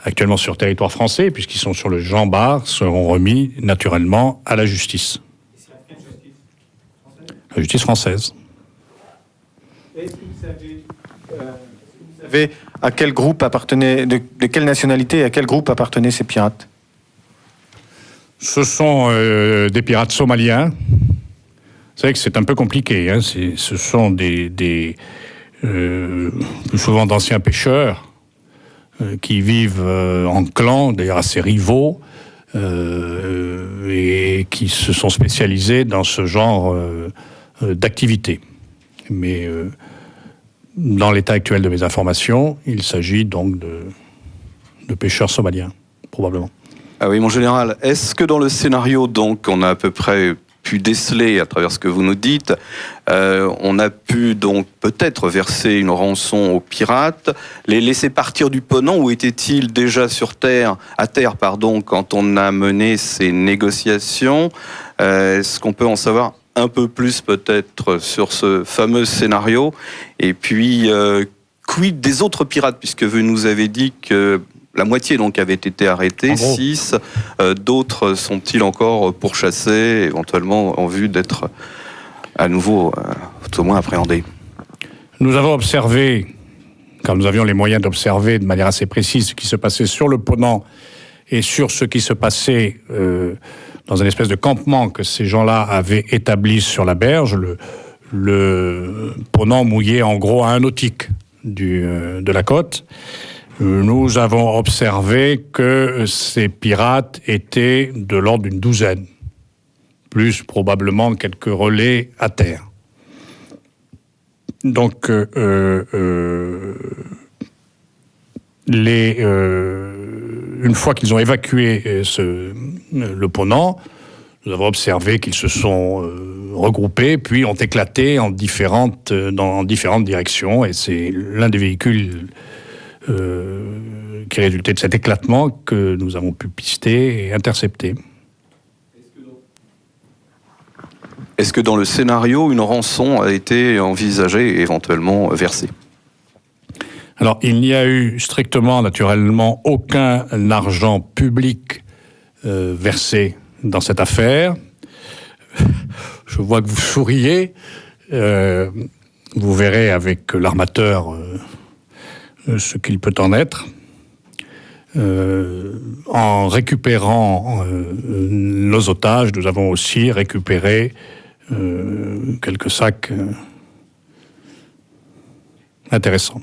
actuellement sur territoire français, puisqu'ils sont sur le Jean-Bart, seront remis naturellement à la justice. La justice française. Est-ce que vous savez à quel groupe appartenaient, de quelle nationalité et à quel groupe appartenaient ces pirates? Ce sont des pirates somaliens. Vous savez que c'est un peu compliqué. Hein. Ce sont plus souvent d'anciens pêcheurs qui vivent en clans, d'ailleurs assez rivaux, et qui se sont spécialisés dans ce genre d'activité. Mais dans l'état actuel de mes informations, il s'agit donc de pêcheurs somaliens, probablement. Ah oui, mon général, est-ce que dans le scénario, donc, on a à peu près pu déceler, à travers ce que vous nous dites, on a pu donc peut-être verser une rançon aux pirates, les laisser partir du Ponant, ou étaient-ils déjà à terre, quand on a mené ces négociations? Est-ce qu'on peut en savoir un peu plus peut-être sur ce fameux scénario? Et puis, quid des autres pirates, puisque vous nous avez dit que la moitié donc avait été arrêtée, 6. D'autres sont-ils encore pourchassés, éventuellement en vue d'être à nouveau, tout au moins appréhendés? Nous avons observé, car nous avions les moyens d'observer de manière assez précise ce qui se passait sur le Ponant et sur ce qui se passait dans une espèce de campement que ces gens-là avaient établi sur la berge, le Ponant mouillé en gros à 1 nautique de la côte. Nous avons observé que ces pirates étaient de l'ordre d'une 12aine, plus probablement quelques relais à terre. Donc, une fois qu'ils ont évacué le Ponant, nous avons observé qu'ils se sont regroupés, puis ont éclaté dans différentes directions, et c'est l'un des véhicules qui résultait de cet éclatement que nous avons pu pister et intercepter. Est-ce que dans le scénario, une rançon a été envisagée et éventuellement versée? Alors, il n'y a eu strictement, naturellement, aucun argent public versé dans cette affaire. Je vois que vous souriez. Vous verrez avec l'armateur ce qu'il peut en être. En récupérant nos otages, nous avons aussi récupéré quelques sacs intéressants.